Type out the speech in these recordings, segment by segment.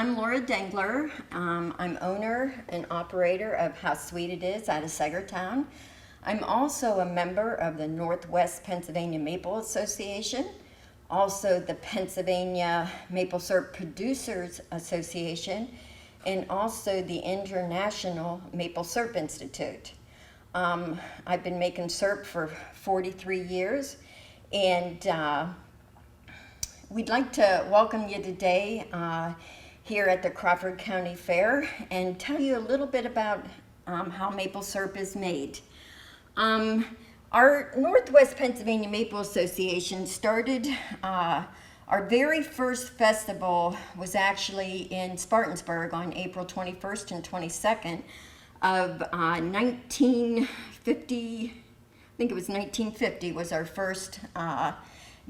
I'm Laura Dengler. I'm owner and operator of How Sweet It Is out of Sagertown. I'm also a member of the Northwest Pennsylvania Maple Association, also the Pennsylvania Maple Syrup Producers Association, and also the International Maple Syrup Institute. I've been making syrup for 43 years, and we'd like to welcome you today here at the Crawford County Fair and tell you a little bit about how maple syrup is made. Our Northwest Pennsylvania Maple Association started, our very first festival was actually in Spartansburg on April 21st and 22nd of 1950, I think it was 1950 was our first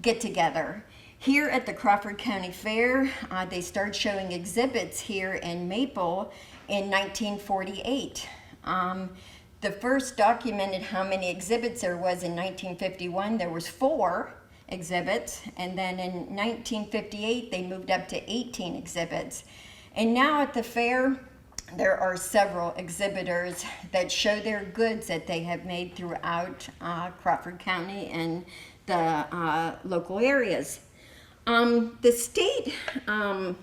get-together. Here at the Crawford County Fair, they started showing exhibits here in Maple in 1948. The first documented how many exhibits there was in 1951. There was 4 exhibits, and then in 1958 they moved up to 18 exhibits. And now at the fair, there are several exhibitors that show their goods that they have made throughout Crawford County and the local areas. The state, the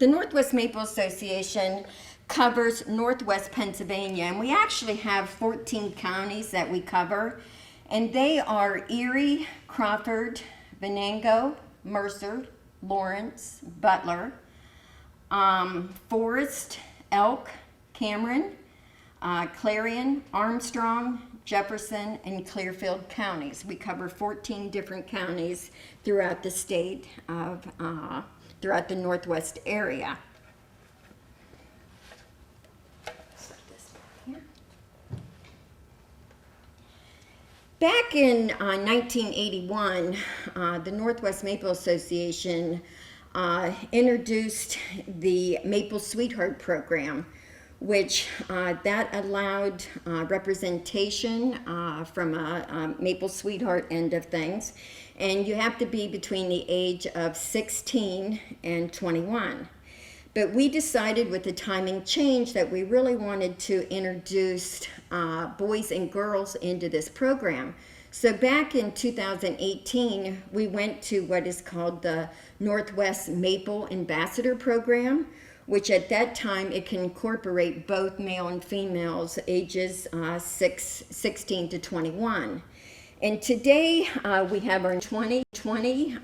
Northwest Maple Association covers Northwest Pennsylvania, and we actually have 14 counties that we cover, and they are Erie, Crawford, Venango, Mercer, Lawrence, Butler, Forest, Elk, Cameron, Clarion, Armstrong, Jefferson, and Clearfield counties. We cover 14 different counties throughout the state of, throughout the Northwest area. Back in 1981, the Northwest Maple Association introduced the Maple Sweetheart Program, which that allowed representation from a Maple Sweetheart end of things, and you have to be between the age of 16 and 21. But we decided with the timing change that we really wanted to introduce boys and girls into this program. So back in 2018, we went to what is called the Northwest Maple Ambassador Program, which at that time it can incorporate both male and females ages 16 to 21. And today we have our 2020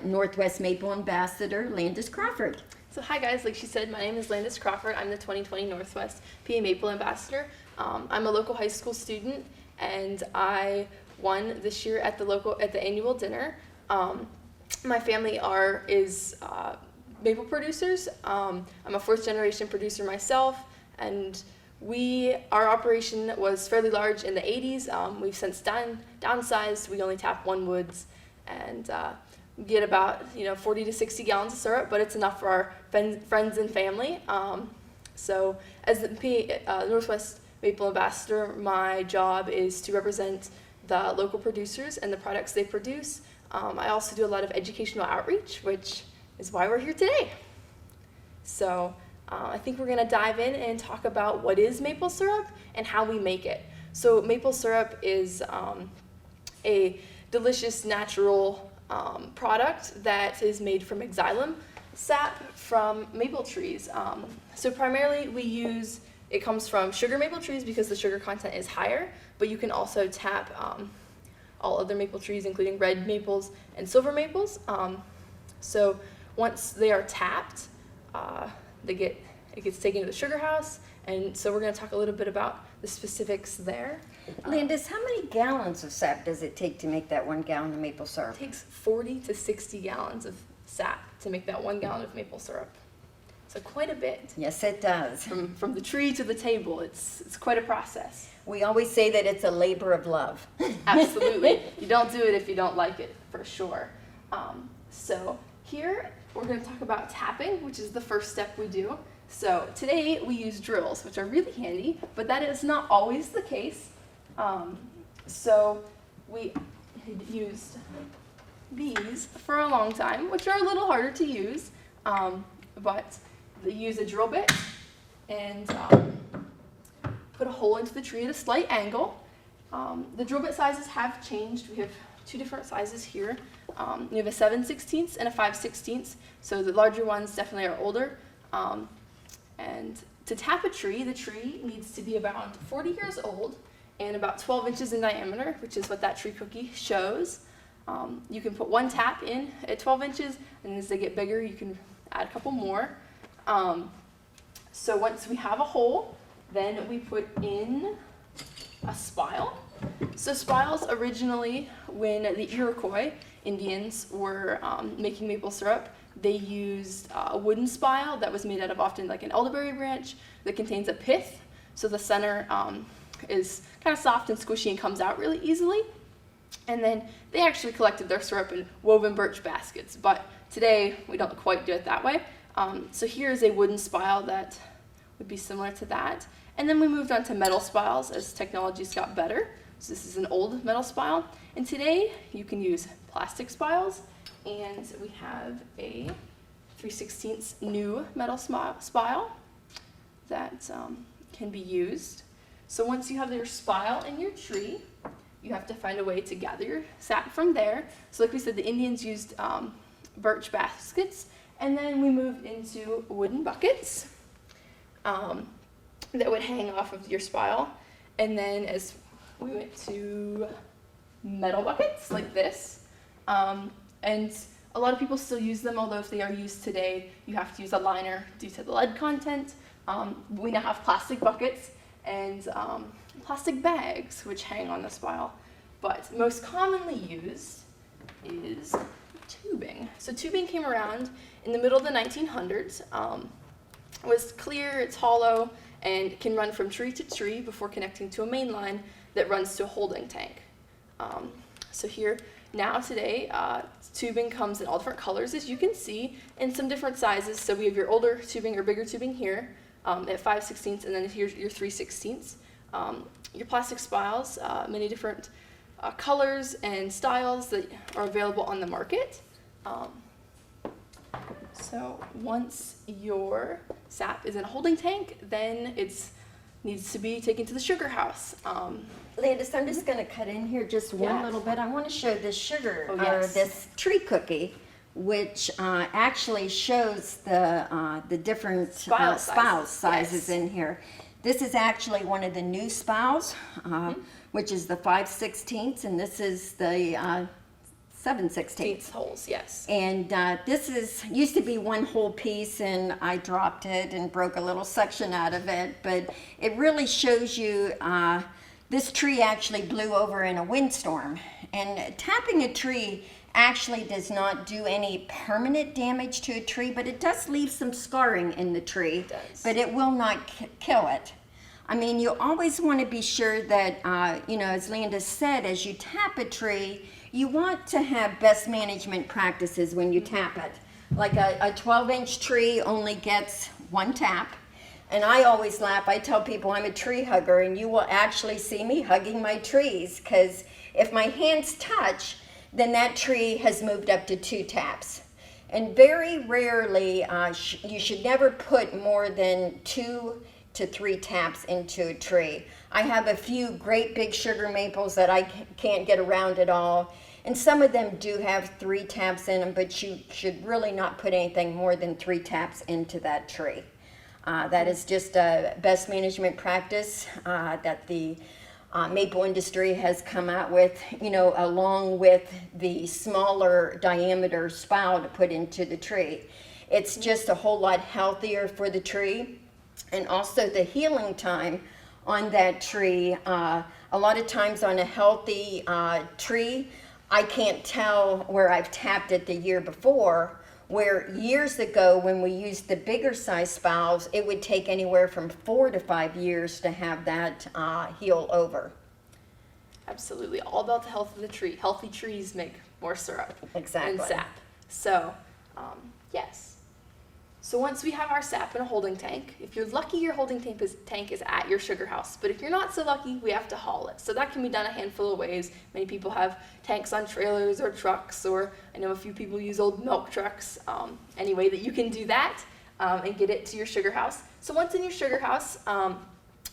Northwest Maple Ambassador, Landis Crawford. So hi guys, like she said, my name is Landis Crawford. I'm the 2020 Northwest PA Maple Ambassador. I'm a local high school student, and I won this year at the annual dinner. My family is maple producers. I'm a 4th generation producer myself, and our operation was fairly large in the 80s. We've since downsized. We only tap 1 woods, and get about 40 to 60 gallons of syrup, but it's enough for our friends and family. So as the Northwest Maple Ambassador, my job is to represent the local producers and the products they produce. I also do a lot of educational outreach, which is why we're here today. So I think we're going to dive in and talk about what is maple syrup and how we make it. So maple syrup is a delicious natural product that is made from xylem sap from maple trees. So primarily it comes from sugar maple trees because the sugar content is higher, but you can also tap all other maple trees, including red maples and silver maples. So once they are tapped, it gets taken to the sugar house, and so we're going to talk a little bit about the specifics there. Landis, how many gallons of sap does it take to make that 1 gallon of maple syrup? It takes 40 to 60 gallons of sap to make that 1 gallon of maple syrup. So quite a bit. Yes, it does. From the tree to the table, it's quite a process. We always say that it's a labor of love. Absolutely. You don't do it if you don't like it, for sure. So here we're going to talk about tapping, which is the first step we do. So today we use drills, which are really handy, but that is not always the case. So we used these for a long time, which are a little harder to use, but they use a drill bit and put a hole into the tree at a slight angle. The drill bit sizes have changed. We have two different sizes here. We have a 7/16 and a 5/16, so the larger ones definitely are older. And to tap a tree, the tree needs to be about 40 years old and about 12 inches in diameter, which is what that tree cookie shows. You can put one tap in at 12 inches, and as they get bigger, you can add a couple more. So once we have a hole, then we put in a spile. So spiles originally, when the Iroquois Indians were making maple syrup, they used a wooden spile that was made out of often like an elderberry branch that contains a pith. So the center is kind of soft and squishy and comes out really easily. And then they actually collected their syrup in woven birch baskets. But today, we don't quite do it that way. So here is a wooden spile that would be similar to that. And then we moved on to metal spiles as technologies got better. So this is an old metal spile. And today, you can use plastic spiles. And we have a 3/16 new metal spile that can be used. So once you have your spile in your tree, you have to find a way to gather your sap from there. So like we said, the Indians used birch baskets, and then we moved into wooden buckets that would hang off of your spile. And then as we went to metal buckets like this, and a lot of people still use them, although if they are used today, you have to use a liner due to the lead content. We now have plastic buckets and plastic bags which hang on the spile. But most commonly used is tubing. So tubing came around in the middle of the 1900s. It was clear, it's hollow, and can run from tree to tree before connecting to a main line that runs to a holding tank. So here, now today, tubing comes in all different colors, as you can see, and some different sizes. So we have your older tubing or bigger tubing here at 5/16, and then here's your 3/16. Your plastic spiles, many different colors and styles that are available on the market. So once your sap is in a holding tank, then it needs to be taken to the sugar house. Landis, I'm just going to cut in here just one Yes. little bit. I want to show this sugar, Oh, or yes. this tree cookie, which actually shows the different Spile spile sizes. sizes Yes. in here. This is actually one of the new spiles, which is the 5/16, and this is the 7/16. Eight holes, yes. And this used to be one whole piece, and I dropped it and broke a little section out of it. But it really shows you this tree actually blew over in a windstorm. And tapping a tree actually does not do any permanent damage to a tree, but it does leave some scarring in the tree. It does. But it will not kill it. I mean, you always want to be sure that, as Landis said, as you tap a tree, you want to have best management practices when you tap it. Like a 12-inch tree only gets one tap. And I always laugh. I tell people I'm a tree hugger, and you will actually see me hugging my trees, because if my hands touch, then that tree has moved up to 2 taps. And very rarely, you should never put more than 2 to 3 taps into a tree. I have a few great big sugar maples that I can't get around at all, and some of them do have 3 taps in them, but you should really not put anything more than 3 taps into that tree. That is just a best management practice that the maple industry has come out with, along with the smaller diameter spile to put into the tree. It's just a whole lot healthier for the tree, and also the healing time on that tree. A lot of times on a healthy tree, I can't tell where I've tapped it the year before, where years ago when we used the bigger size spiles, it would take anywhere from 4 to 5 years to have that heal over. Absolutely. All about the health of the tree. Healthy trees make more syrup Exactly. and sap. So, yes. So once we have our sap in a holding tank, if you're lucky, your holding tank is at your sugar house. But if you're not so lucky, we have to haul it. So that can be done a handful of ways. Many people have tanks on trailers or trucks, or I know a few people use old milk trucks. Any way that you can do that. and get it to your sugar house. So once in your sugar house,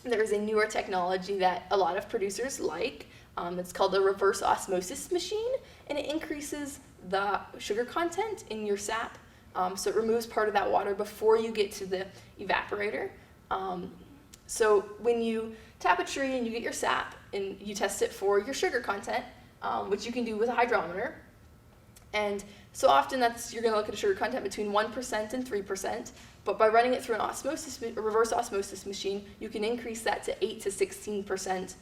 there is a newer technology that a lot of producers like. It's called a reverse osmosis machine, and it increases the sugar content in your sap. So it removes part of that water before you get to the evaporator. So when you tap a tree and you get your sap and you test it for your sugar content, which you can do with a hydrometer, and so often you're going to look at a sugar content between 1% and 3%, but by running it through a reverse osmosis machine, you can increase that to 8 to 16%.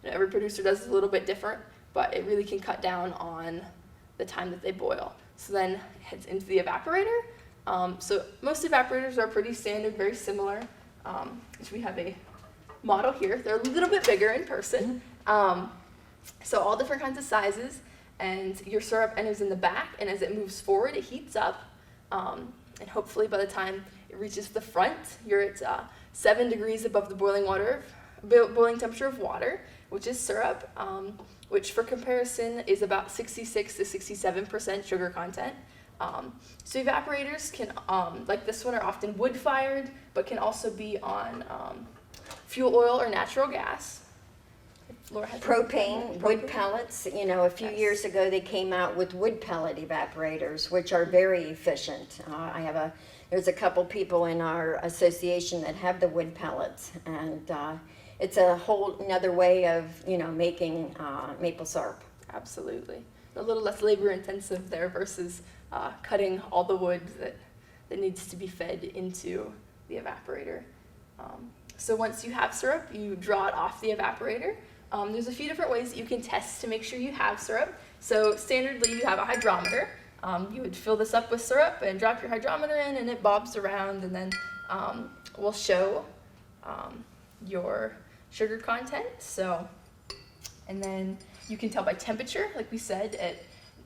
Every producer does it a little bit different, but it really can cut down on the time that they boil. So then it heads into the evaporator. So most evaporators are pretty standard, very similar. So we have a model here. They're a little bit bigger in person. So all different kinds of sizes, and your syrup enters in the back, and as it moves forward, it heats up, and hopefully by the time it reaches the front, you're at 7 degrees above the boiling temperature of water, which is syrup, which for comparison is about 66 to 67% sugar content. So evaporators can, like this one, are often wood-fired, but can also be on fuel oil or natural gas. Laura has Propane, wood pellets. You know, a few years ago they came out with wood pellet evaporators, which are very efficient. There's a couple people in our association that have the wood pellets, and it's a whole another way of, making maple syrup. Absolutely. A little less labor intensive there versus cutting all the wood that needs to be fed into the evaporator. So once you have syrup, you draw it off the evaporator. There's a few different ways that you can test to make sure you have syrup. So standardly, you have a hydrometer. You would fill this up with syrup and drop your hydrometer in, and it bobs around, and then will show your sugar content. And then you can tell by temperature, like we said, at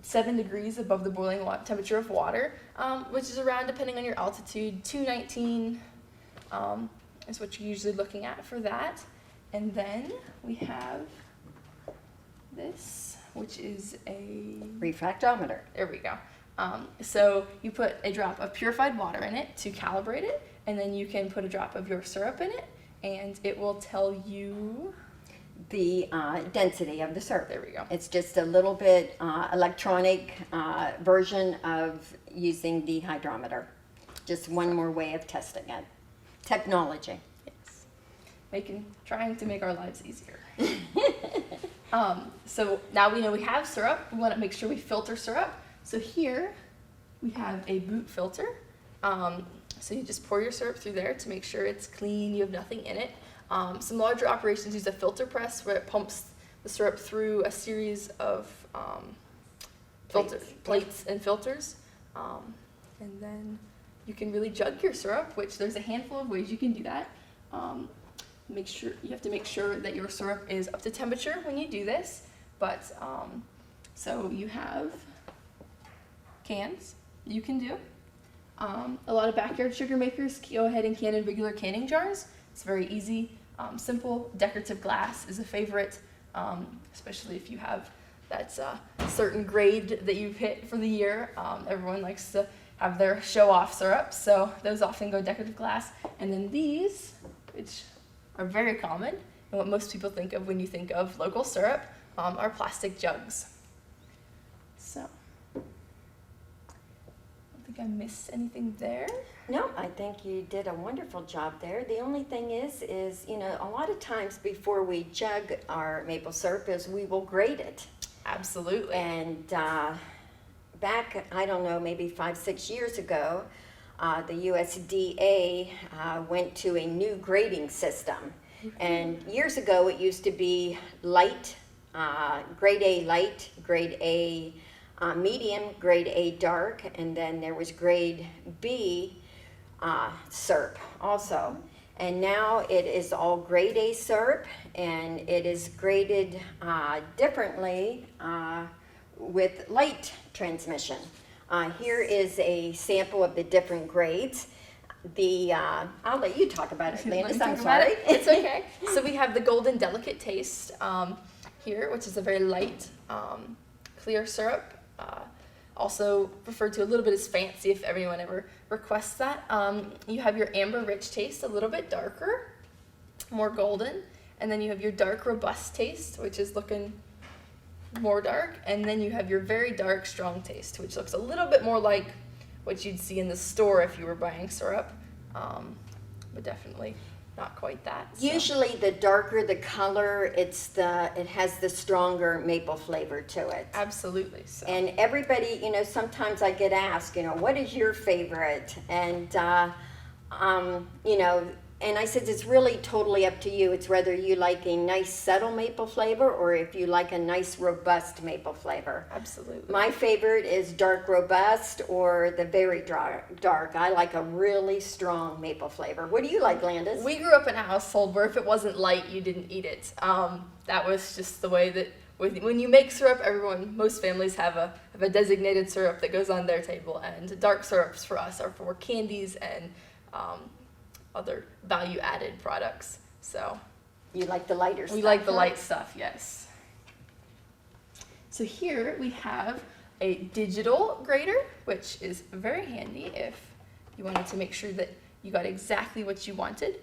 7 degrees above the boiling temperature of water, which is around, depending on your altitude, 219 is what you're usually looking at for that. And then we have this, which is a Refractometer. There we go. So you put a drop of purified water in it to calibrate it, and then you can put a drop of your syrup in it, and it will tell you The density of the syrup. There we go. It's just a little bit electronic version of using the hydrometer. Just one more way of testing it. Technology. Yes. Trying to make our lives easier. So now we know we have syrup. We want to make sure we filter syrup. So here we have a boot filter. So you just pour your syrup through there to make sure it's clean, you have nothing in it. Some larger operations use a filter press where it pumps the syrup through a series of plates and filters. And then you can really jug your syrup, which there's a handful of ways you can do that. You have to make sure that your syrup is up to temperature when you do this. But so you have cans you can do. A lot of backyard sugar makers go ahead and can in regular canning jars. It's very easy, simple. Decorative glass is a favorite, especially if you have that certain grade that you've hit for the year. Everyone likes to have their show-off syrup, so those often go decorative glass. And then these, which are very common, and what most people think of when you think of local syrup, are plastic jugs. So, I don't think I missed anything there. No, I think you did a wonderful job there. The only thing is, a lot of times before we jug our maple syrup is we will grate it. Absolutely. And back, I don't know, maybe 5-6 years ago, the USDA went to a new grading system. And years ago, it used to be light, grade A light, grade A medium, grade A dark, and then there was grade B syrup also. And now it is all grade A syrup, and it is graded differently with light transmission. Here is a sample of the different grades. I'll let you talk about it, Landis. I'm sorry. It's okay. So we have the Golden Delicate Taste here, which is a very light, clear syrup. Also referred to a little bit as fancy if anyone ever request that. You have your amber rich taste, a little bit darker, more golden, and then you have your dark robust taste, which is looking more dark, and then you have your very dark strong taste, which looks a little bit more like what you'd see in the store if you were buying syrup, but definitely not quite that. So. Usually the darker the color, it has the stronger maple flavor to it. Absolutely. So. And everybody, sometimes I get asked, what is your favorite? And, and I said, it's really totally up to you. It's whether you like a nice subtle maple flavor or if you like a nice robust maple flavor. Absolutely. My favorite is dark robust or the very dark. I like a really strong maple flavor. What do you like, Landis? We grew up in a household where if it wasn't light, you didn't eat it. That was just the way that when you make syrup, most families have a designated syrup that goes on their table, and dark syrups for us are for candies and other value-added products. So you like the lighter stuff? We like the light stuff, yes. So here we have a digital grater, which is very handy if you wanted to make sure that you got exactly what you wanted.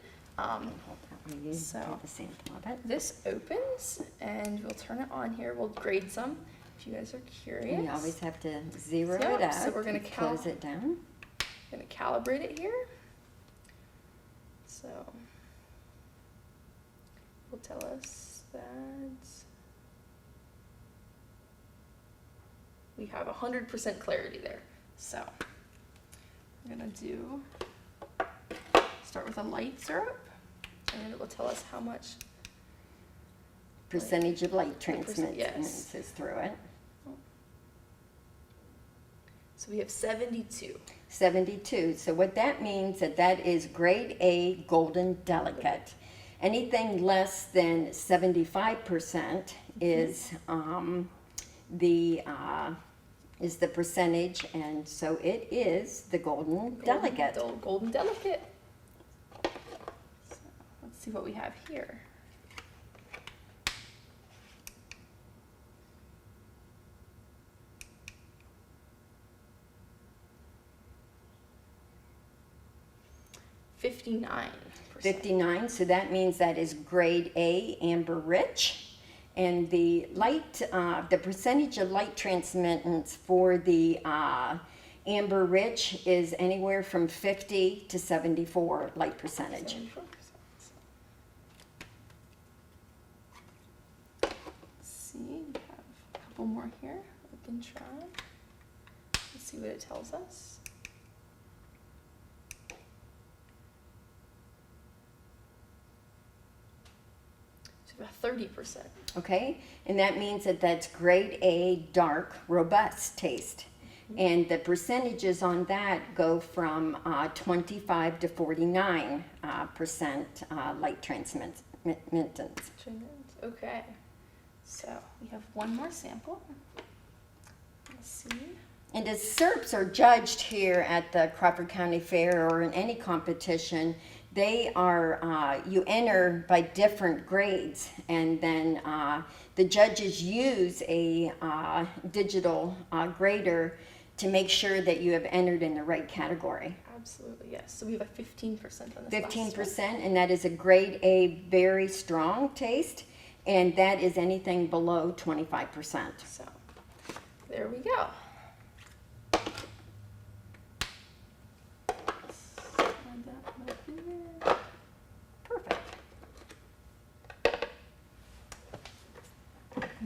So this opens, and we'll turn it on here. We'll grade some if you guys are curious. You always have to zero it out. So we're going to close it down. Going to calibrate it here. So will tell us that we have 100% clarity there. So I'm gonna start with a light syrup, and it will tell us how much percentage of light transmittance yes. is through it. So we have 72. 72. So what that means that is grade A golden delicate. Anything less than 75% is the percentage, and so it is the golden delicate. Golden delicate. So let's see what we have here. $59. So that means that is grade A amber rich, and the percentage of light transmittance for the amber rich is anywhere from 50 to 74 light percentage. 74%. Let's see, we have a couple more here we can try. Let's see what it tells us. About 30%. Okay, and that means that grade A dark robust taste, and the percentages on that go from 25 to 49% light transmittance. Okay, so we have one more sample. Let's see. And as syrups are judged here at the Crawford County Fair or in any competition, they are, you enter by different grades, and then the judges use a digital grader to make sure that you have entered in the right category. Absolutely, yes. So we have a 15% on this. 15%, and that is a grade A very strong taste, and that is anything below 25%. So there we go.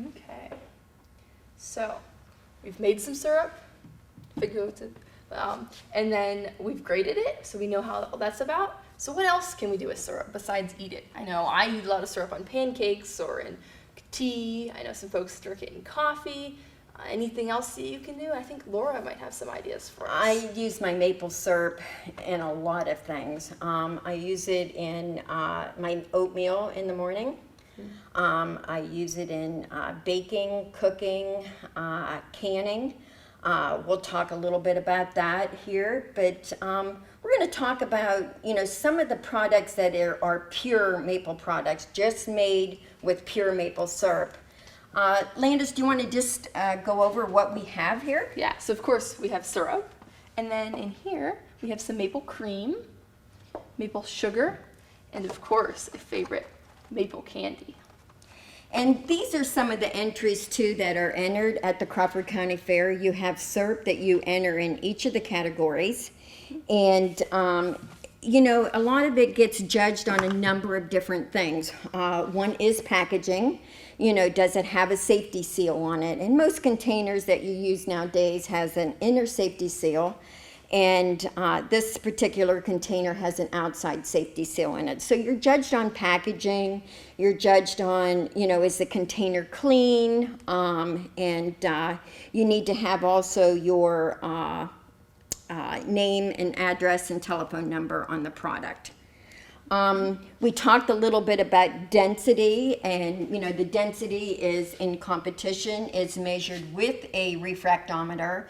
Okay, so we've made some syrup, and then we've graded it, so we know how that's about. So what else can we do with syrup besides eat it? I know I use a lot of syrup on pancakes or in tea. I know some folks drink it in coffee. Anything else that you can do? I think Laura might have some ideas for us. I use my maple syrup in a lot of things. I use it in my oatmeal in the morning. I use it in baking, cooking, canning. We'll talk a little bit about that here, but we're going to talk about, some of the products that are pure maple products, just made with pure maple syrup. Landis, do you want to just go over what we have here? Yeah, so of course we have syrup, and then in here We have some maple cream, maple sugar, and of course, a favorite, maple candy. And these are some of the entries too that are entered at the Crawford County Fair. You have syrup that you enter in each of the categories. And, you know, a lot of it gets judged on a number of different things. One is packaging. You know, does it have a safety seal on it? And most containers that you use nowadays has an inner safety seal. And this particular container has an outside safety seal in it. So you're judged on packaging, you're judged on, you know, is the container clean, and you need to have also your name and address and telephone number on the product. We talked a little bit about density, and you know, the density is in competition is measured with a refractometer.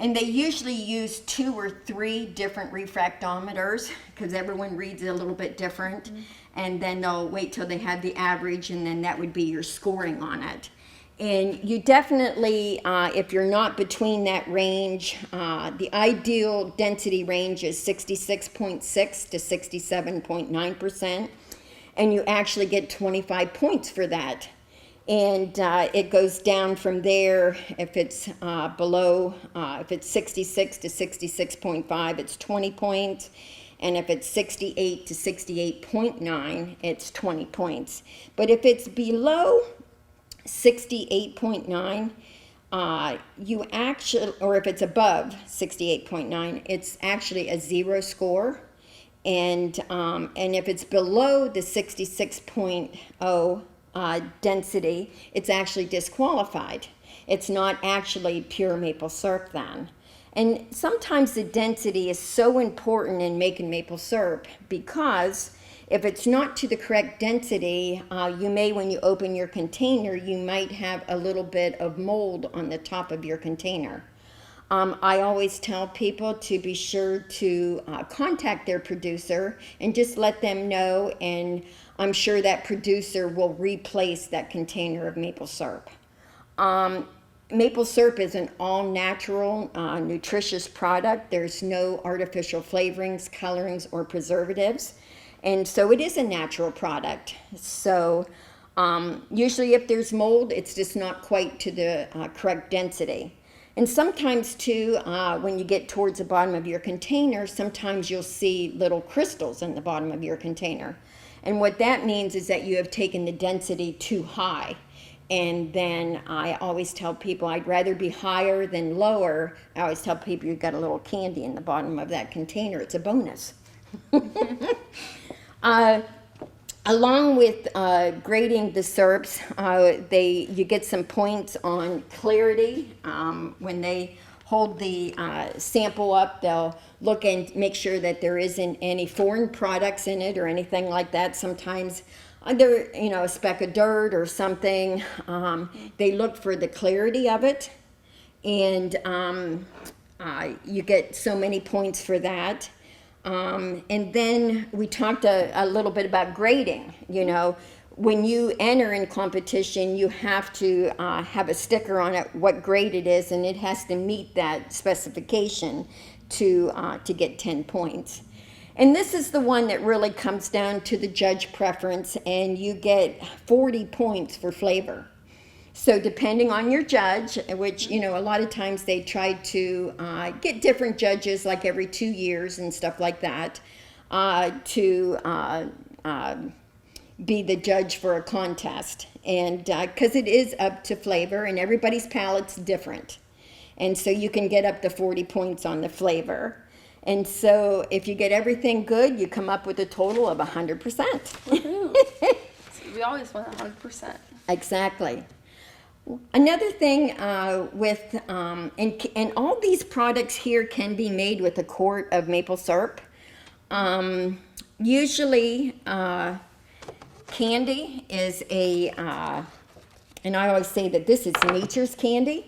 And they usually use 2 or 3 different refractometers because everyone reads it a little bit different. Mm-hmm. And then they'll wait till they have the average, and then that would be your scoring on it. And you definitely, if you're not between that range, the ideal density range is 66.6 to 67.9%. And you actually get 25 points for that. And it goes down from there. If it's below, if it's 66 to 66.5, it's 20 points. And if it's 68 to 68.9, it's 20 points. But if it's below 68.9, you actually, or if it's above 68.9, it's actually a 0 score. And if it's below the 66.0 density, it's actually disqualified. It's not actually pure maple syrup then. And sometimes the density is so important in making maple syrup because if it's not to the correct density, you may, when you open your container, you might have a little bit of mold on the top of your container. I always tell people to be sure to contact their producer and just let them know, and I'm sure that producer will replace that container of maple syrup. Maple syrup is an all-natural, nutritious product. There's no artificial flavorings, colorings, or preservatives. And so it is a natural product. So usually if there's mold, it's just not quite to the correct density. And sometimes too, when you get towards the bottom of your container, sometimes you'll see little crystals in the bottom of your container. And what that means is that you have taken the density too high. And then I always tell people I'd rather be higher than lower. I always tell people you've got a little candy in the bottom of that container. It's a bonus. Along with grading the syrups, you get some points on clarity. When they hold the sample up, they'll look and make sure that there isn't any foreign products in it or anything like that. Sometimes there, you know, a speck of dirt or something. They look for the clarity of it, and you get so many points for that. And then we talked a little bit about grading. You know, when you enter in competition, you have to have a sticker on it what grade it is, and it has to meet that specification to get 10 points. And this is the one that really comes down to the judge preference, and you get 40 points for flavor. So depending on your judge, which, you know, a lot of times they try to get different judges like every 2 years and stuff like that to be the judge for a contest. And because it is up to flavor and everybody's palate's different. And so you can get up to 40 points on the flavor. And so if you get everything good, you come up with a total of 100%. So we always want 100%. Exactly. Another thing with, and all these products here can be made with a quart of maple syrup. Usually candy is and I always say that this is nature's candy.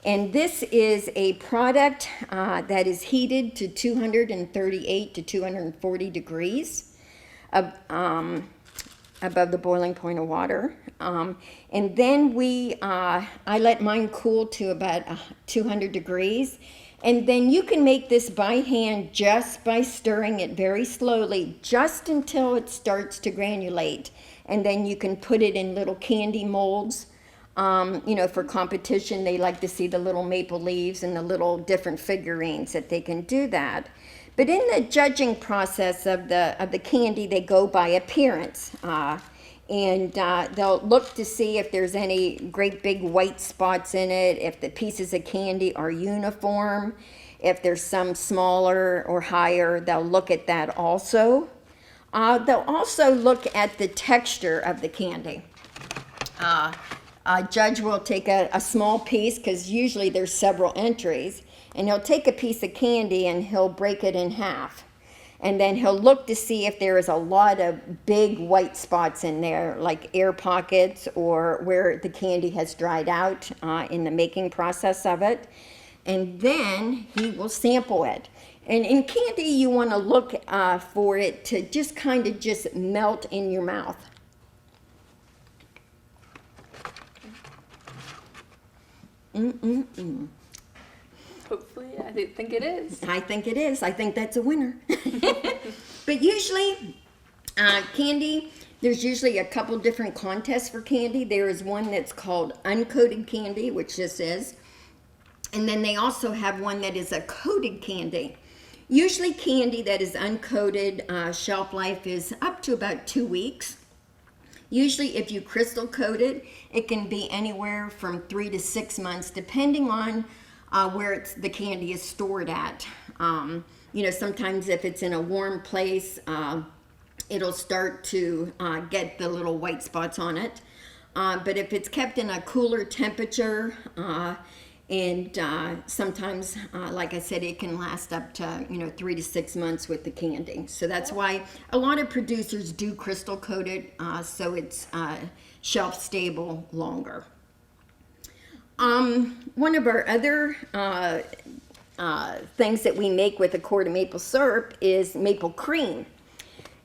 And this is a product that is heated to 238 to 240 degrees above the boiling point of water. And then I let mine cool to about 200 degrees. And then you can make this by hand just by stirring it very slowly, just until it starts to granulate. And then you can put it in little candy molds. You know, for competition, they like to see the little maple leaves and the little different figurines that they can do that. But in the judging process of the candy, they go by appearance. And they'll look to see if there's any great big white spots in it, if the pieces of candy are uniform, if there's some smaller or higher, they'll look at that also. They'll also look at the texture of the candy. A judge will take a small piece, because usually there's several entries, and he'll take a piece of candy and he'll break it in half. And then he'll look to see if there is a lot of big white spots in there, like air pockets or where the candy has dried out in the making process of it. And then he will sample it. And in candy, you want to look for it to just kind of just melt in your mouth. Hopefully, I think it is. I think it is. I think that's a winner. But usually, candy, there's usually a couple different contests for candy. There is one that's called uncoated candy, which this is. And then they also have one that is a coated candy. Usually candy that is uncoated, shelf life is up to about 2 weeks. Usually if you crystal coat it, it can be anywhere from 3 to 6 months, depending on where the candy is stored at. You know, sometimes if it's in a warm place, it'll start to get the little white spots on it. But if it's kept in a cooler temperature, and sometimes, like I said, it can last up to, 3 to 6 months with the candy. So that's why a lot of producers do crystal coat it, so it's shelf stable longer. One of our other things that we make with a quart of maple syrup is maple cream.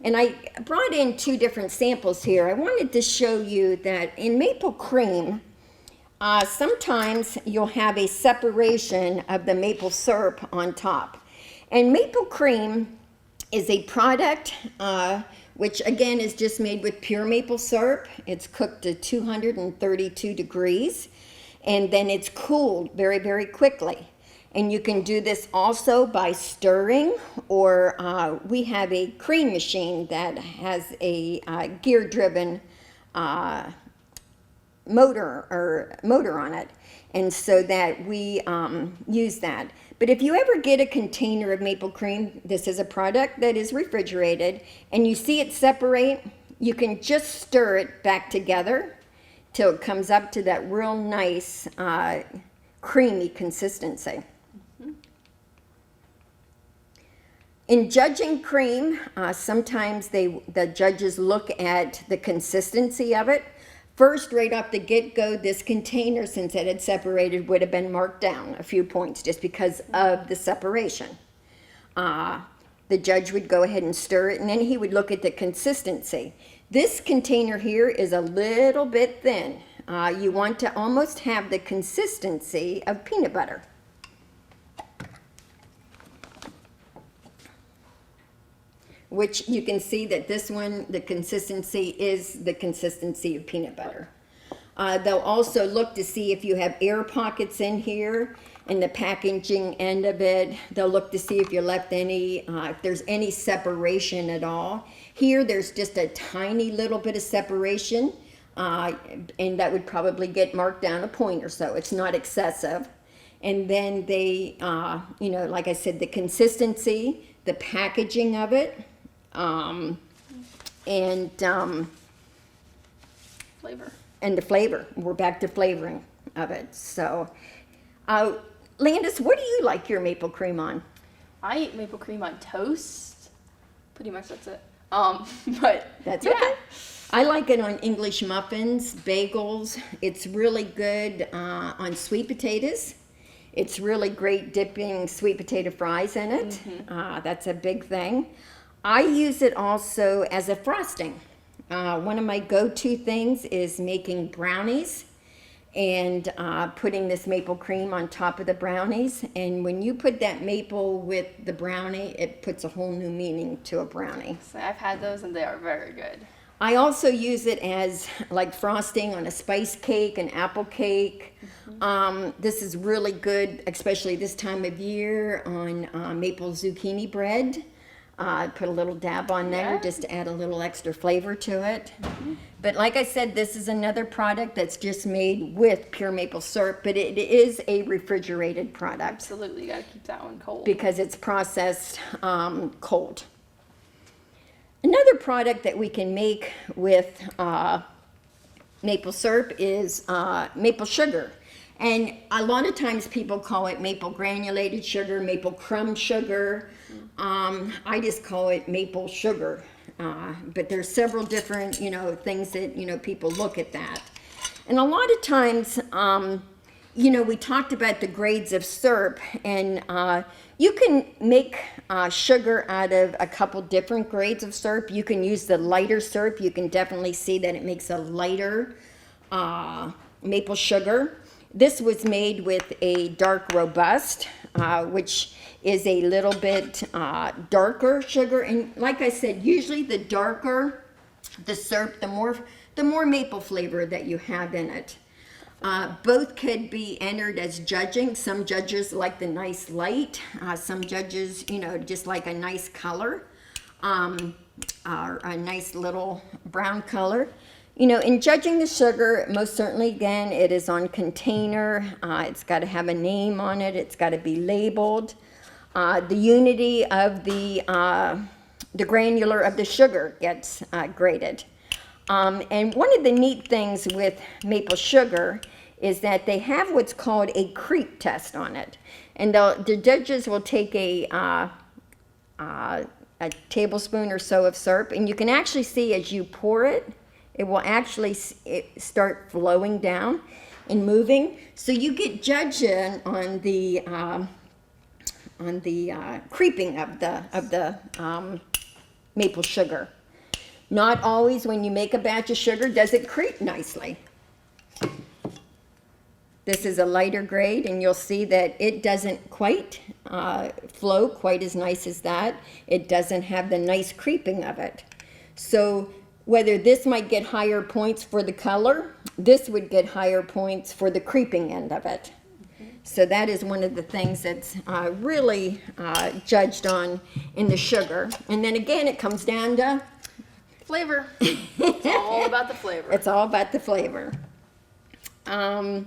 And I brought in 2 different samples here. I wanted to show you that in maple cream, sometimes you'll have a separation of the maple syrup on top. And maple cream is a product which again is just made with pure maple syrup. It's cooked to 232 degrees, and then it's cooled very, very quickly. And you can do this also by stirring, or we have a cream machine that has a gear-driven motor on it, and so that we use that. But if you ever get a container of maple cream, this is a product that is refrigerated, and you see it separate, you can just stir it back together till it comes up to that real nice creamy consistency. In judging cream, sometimes the judges look at the consistency of it. First, right off the get-go, this container, since it had separated, would have been marked down a few points just because of the separation. The judge would go ahead and stir it, and then he would look at the consistency. This container here is a little bit thin. You want to almost have the consistency of peanut butter. Which you can see that this one, the consistency is the consistency of peanut butter. They'll also look to see if you have air pockets in here in the packaging end of it. They'll look to see if you left any, if there's any separation at all. Here there's just a tiny little bit of separation, and that would probably get marked down a point or so. It's not excessive. And then they, like I said, the consistency, the packaging of it, Flavor. And the flavor. We're back to flavoring of it. So, Landis, what do you like your maple cream on? I eat maple cream on toast. Pretty much that's it. But That's yeah. okay. I like it on English muffins, bagels. It's really good on sweet potatoes. It's really great dipping sweet potato fries in it. That's a big thing. I use it also as a frosting. One of my go-to things is making brownies. and putting this maple cream on top of the brownies. And when you put that maple with the brownie, it puts a whole new meaning to a brownie. So I've had those and they are very good. I also use it as like frosting on a spice cake, an apple cake. This is really good, especially this time of year, on maple zucchini bread. Put a little dab on there, Yeah. just to add a little extra flavor to it. But like I said, this is another product that's just made with pure maple syrup, but it is a refrigerated product Absolutely, you gotta keep that one cold. because it's processed cold. Another product that we can make with maple syrup is maple sugar. And a lot of times people call it maple granulated sugar, maple crumb sugar. I just call it maple sugar. But there's several different, things that, people look at that. And a lot of times, we talked about the grades of syrup, and you can make sugar out of a couple different grades of syrup. You can use the lighter syrup. You can definitely see that it makes a lighter maple sugar. This was made with a dark robust, which is a little bit darker sugar. And like I said, usually the darker the syrup, the more maple flavor that you have in it. Both could be entered as judging. Some judges like the nice light. Some judges, just like a nice color, or a nice little brown color. In judging the sugar, most certainly, again, it is on container. It's got to have a name on it. It's got to be labeled. The unity of the granular of the sugar gets graded. And one of the neat things with maple sugar is that they have what's called a creep test on it. And the judges will take a tablespoon or so of syrup, and you can actually see as you pour it, it will actually start flowing down and moving. So you get judged on the creeping of the maple sugar. Not always when you make a batch of sugar does it creep nicely. This is a lighter grade, and you'll see that it doesn't quite flow quite as nice as that. It doesn't have the nice creeping of it. So whether this might get higher points for the color, this would get higher points for the creeping end of it. So that is one of the things that's really judged on in the sugar. And then again, it comes down to Flavor. It's all about the flavor. It's all about the flavor. Some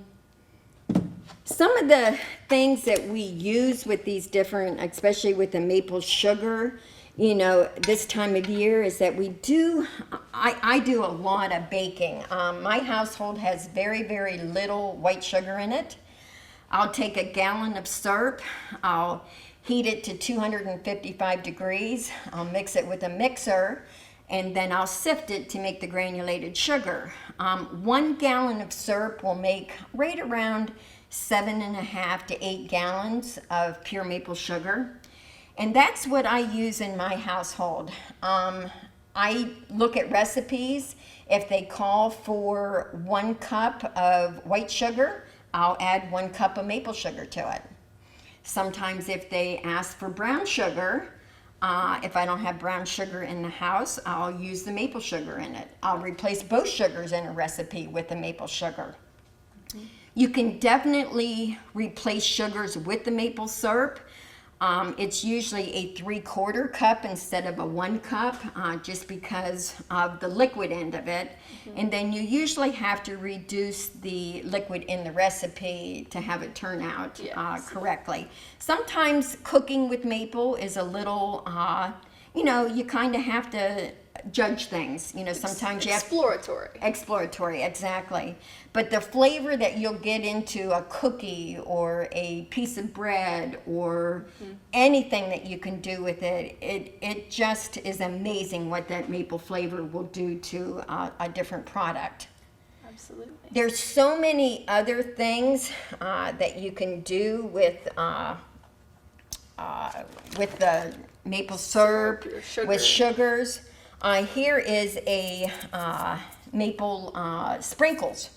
of the things that we use with these different, especially with the maple sugar, this time of year, is that I do a lot of baking. My household has very, very little white sugar in it. I'll take a gallon of syrup, I'll heat it to 255 degrees, I'll mix it with a mixer, and then I'll sift it to make the granulated sugar. 1 gallon of syrup will make right around 7.5 to 8 gallons of pure maple sugar. And that's what I use in my household. I look at recipes. If they call for 1 cup of white sugar, I'll add 1 cup of maple sugar to it. Sometimes if they ask for brown sugar, if I don't have brown sugar in the house, I'll use the maple sugar in it. I'll replace both sugars in a recipe with the maple sugar. You can definitely replace sugars with the maple syrup. It's usually a 3/4 cup instead of a 1 cup, just because of the liquid end of it. And then you usually have to reduce the liquid in the recipe to have it turn out correctly. Sometimes cooking with maple is a little, you kind of have to judge things. Sometimes you have exploratory, exactly. But the flavor that you'll get into a cookie or a piece of bread or anything that you can do with it, it just is amazing what that maple flavor will do to a different product. Absolutely. There's so many other things that you can do with the maple syrup, with sugars. Here is a maple sprinkles.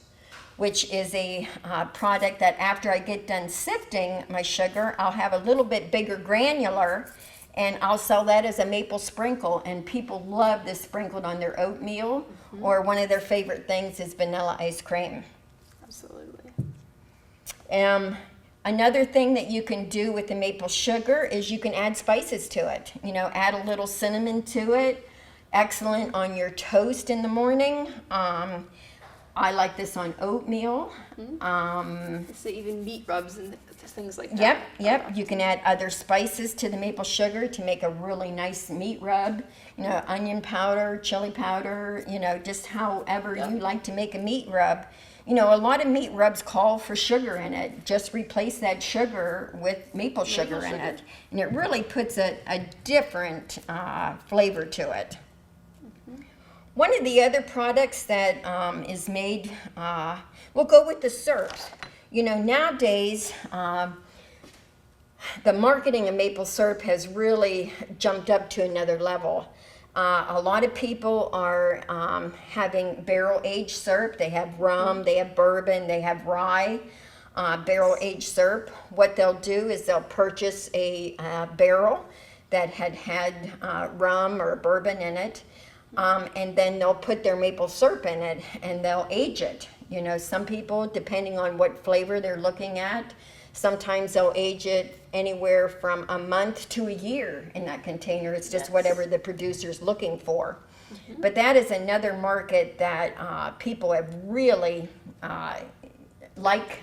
which is a product that after I get done sifting my sugar, I'll have a little bit bigger granular, and I'll sell that as a maple sprinkle, and people love this sprinkled on their oatmeal, or one of their favorite things is vanilla ice cream. Absolutely. Another thing that you can do with the maple sugar is you can add spices to it. You know, add a little cinnamon to it. Excellent on your toast in the morning. I like this on oatmeal. So even meat rubs and things like that. Yep. You can add other spices to the maple sugar to make a really nice meat rub. You know, onion powder, chili powder, you know, just however you like to make a meat rub. You know, a lot of meat rubs call for sugar in it. Just replace that sugar with maple sugar in it. And it really puts a different flavor to it. One of the other products that is made, we'll go with the syrups. You know, nowadays, the marketing of maple syrup has really jumped up to another level. A lot of people are having barrel-aged syrup. They have rum, they have bourbon, they have rye, barrel-aged syrup. What they'll do is they'll purchase a barrel that had rum or bourbon in it, and then they'll put their maple syrup in it, and they'll age it. You know, some people, depending on what flavor they're looking at, sometimes they'll age it anywhere from a month to a year in that container. It's just whatever the producer's looking for. But that is another market that people have really like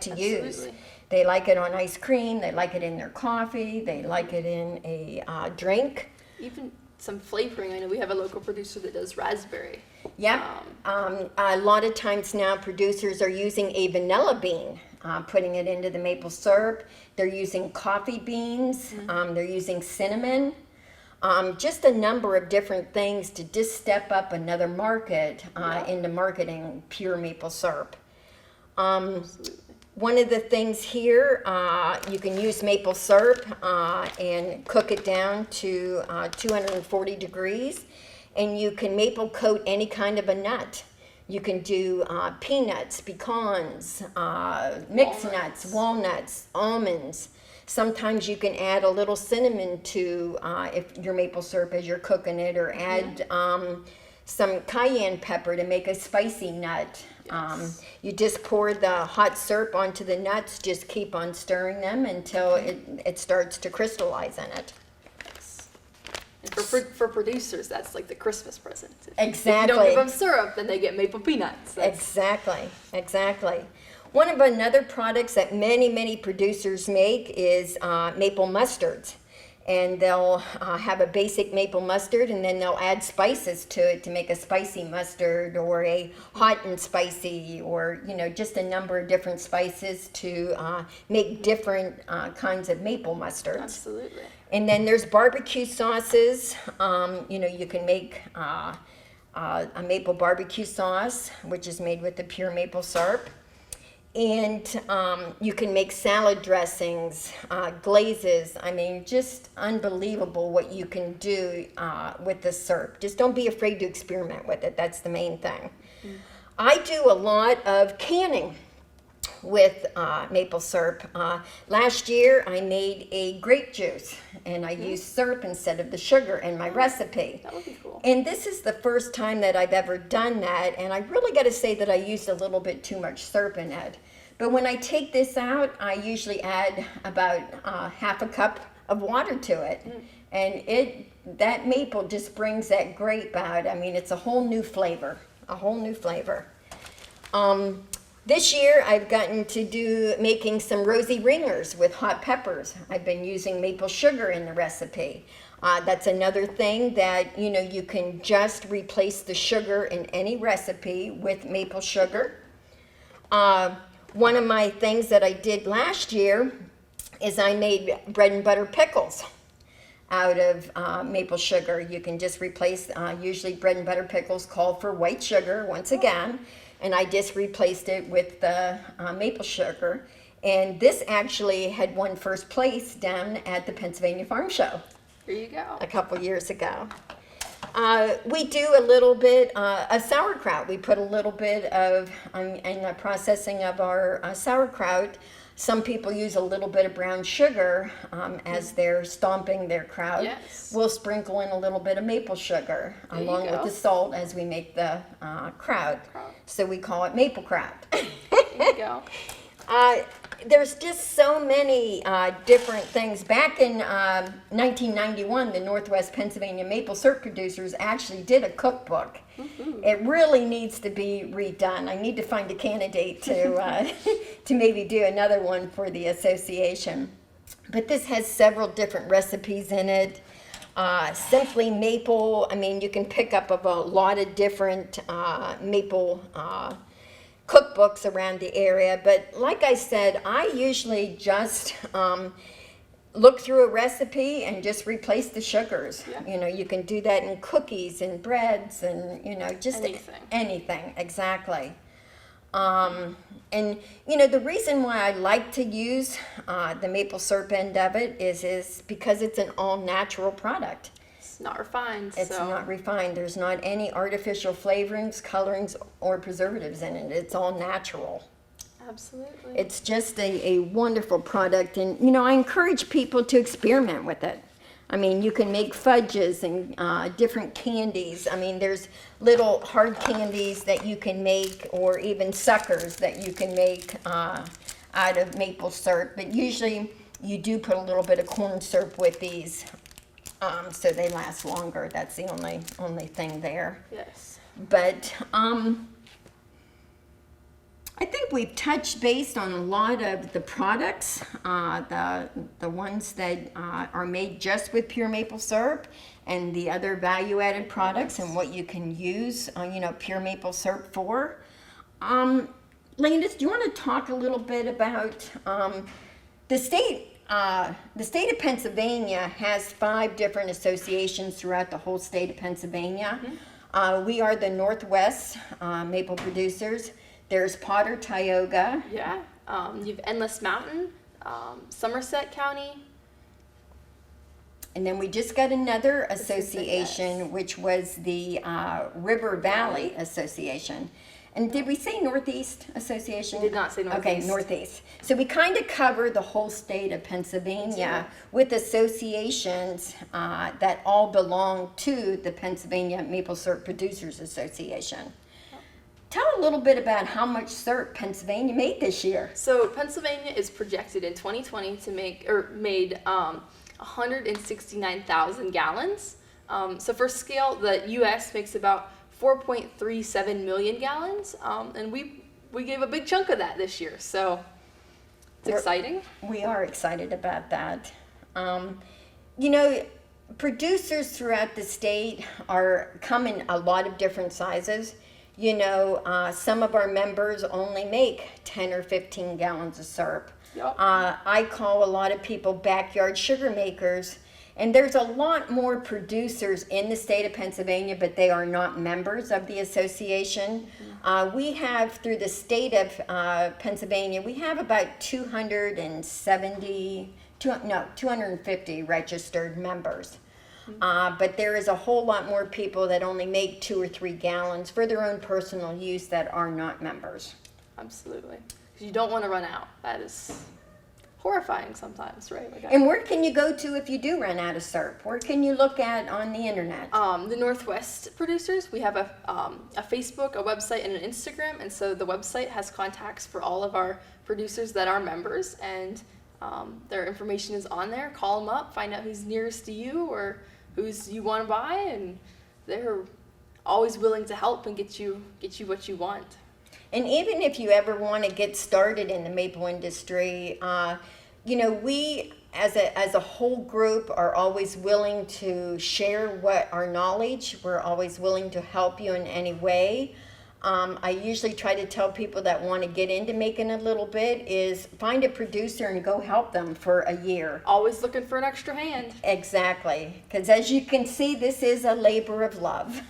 to use. They like it on ice cream. They like it in their coffee. They like it in a drink. Even some flavoring. I know we have a local producer that does raspberry. Yep. A lot of times now producers are using a vanilla bean, putting it into the maple syrup. They're using coffee beans. They're using cinnamon. Just a number of different things to just step up another market into marketing pure maple syrup. One of the things here, you can use maple syrup and cook it down to 240 degrees, and you can maple coat any kind of a nut. You can do peanuts, pecans, mixed nuts, walnuts, almonds. Sometimes you can add a little cinnamon to if your maple syrup as you're cooking it, or add some cayenne pepper to make a spicy nut. You just pour the hot syrup onto the nuts, just keep on stirring them until it starts to crystallize in it. And for producers, that's like the Christmas present. Exactly. If you don't give them syrup, then they get maple peanuts. Exactly. One of another products that many producers make is maple mustards. And they'll have a basic maple mustard, and then they'll add spices to it to make a spicy mustard, or a hot and spicy, or, you know, just a number of different spices to make different kinds of maple mustards. Absolutely. And then there's barbecue sauces. You know, you can make a maple barbecue sauce, which is made with the pure maple syrup. And you can make salad dressings, glazes. I mean, just unbelievable what you can do with the syrup. Just don't be afraid to experiment with it. That's the main thing. I do a lot of canning with maple syrup. Last year, I made a grape juice, and I used syrup instead of the sugar in my recipe. That would be cool. And this is the first time that I've ever done that, and I really got to say that I used a little bit too much syrup in it. But when I take this out, I usually add about half a cup of water to it. And that maple just brings that grape out. I mean, it's a whole new flavor, This year, I've gotten to making some rosy ringers with hot peppers. I've been using maple sugar in the recipe. That's another thing that, you know, you can just replace the sugar in any recipe with maple sugar. One of my things that I did last year is I made bread and butter pickles out of maple sugar. You can just replace, usually bread and butter pickles call for white sugar once again, and I just replaced it with the maple sugar. And this actually had won first place down at the Pennsylvania Farm Show. There you go. A couple years ago. We do a little bit of sauerkraut. We put a little bit of, in the processing of our sauerkraut, some people use a little bit of brown sugar as they're stomping their kraut. Yes. We'll sprinkle in a little bit of maple sugar There you along with go. the salt as we make the kraut. Kraut. So we call it maple kraut. There you go. There's just so many different things. Back in 1991, the Northwest Pennsylvania maple syrup producers actually did a cookbook. It really needs to be redone. I need to find a candidate to to maybe do another one for the association. But this has several different recipes in it. Simply maple, I mean, you can pick up a lot of different maple cookbooks around the area, but like I said, I usually just look through a recipe and just replace the sugars. Yeah. You know, you can do that in cookies and breads and, you know, just anything, exactly. And, you know, the reason why I like to use the maple syrup end of it is because it's an all-natural product. It's not refined. It's not refined. There's not any artificial flavorings, colorings, or preservatives in it. It's all natural. Absolutely. It's just a wonderful product. And, you know, I encourage people to experiment with it. I mean, you can make fudges and different candies. I mean, there's little hard candies that you can make, or even suckers that you can make out of maple syrup. But usually you do put a little bit of corn syrup with these. So they last longer. That's the only thing there. Yes. But I think we've touched base on a lot of the products, the ones that are made just with pure maple syrup, and the other value-added products, and what you can use, you know, pure maple syrup for. Landis, do you want to talk a little bit about the state? The state of Pennsylvania has 5 different associations throughout the whole state of Pennsylvania. We are the Northwest Maple Producers. There's Potter, Tioga. Yeah. You have Endless Mountain, Somerset County. And then we just got another association, yes. which was the River Valley Association. And did we say Northeast Association? We did not say Northeast. Okay, Northeast. So we kind of cover the whole state of Pennsylvania with associations that all belong to the Pennsylvania Maple Syrup Producers Association. Tell a little bit about how much syrup Pennsylvania made this year. So Pennsylvania is projected in 2020 to made 169,000 gallons. So for scale, the U.S. makes about 4.37 million gallons, and we gave a big chunk of that this year. So it's exciting. We are excited about that. You know, producers throughout the state come in a lot of different sizes. You know, some of our members only make 10 or 15 gallons of syrup. Yep. I call a lot of people backyard sugar makers, and there's a lot more producers in the state of Pennsylvania, but they are not members of the association. We have, through the state of Pennsylvania, we have about 250 registered members. But there is a whole lot more people that only make 2 or 3 gallons for their own personal use that are not members. Absolutely. 'Cause you don't want to run out. That is horrifying sometimes, right? Like And where can you go to if you do run out of syrup? Where can you look at on the internet? the Northwest Producers, we have a Facebook, a website, and an Instagram. And so the website has contacts for all of our producers that are members, and their information is on there. Call them up, find out who's nearest to you or who's you want to buy, and they're always willing to help and get you what you want. And even if you ever want to get started in the maple industry, you know, we as a whole group are always willing to share what our knowledge. We're always willing to help you in any way. I usually try to tell people that want to get into making a little bit is find a producer and go help them for a year. Always looking for an extra hand. Exactly, because as you can see, this is a labor of love.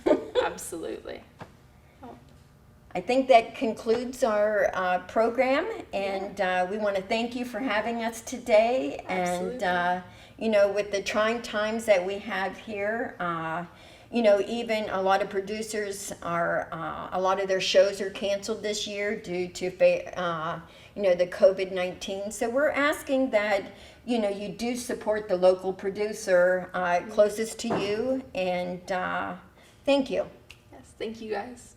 Absolutely. I think that concludes our program, and we want to thank you for having us today. Absolutely. And you know, with the trying times that we have here, you know, even a lot of producers are, a lot of their shows are canceled this year due to, you know, the COVID-19. So we're asking that, you know, you do support the local producer closest to you, and thank you. Yes, thank you guys.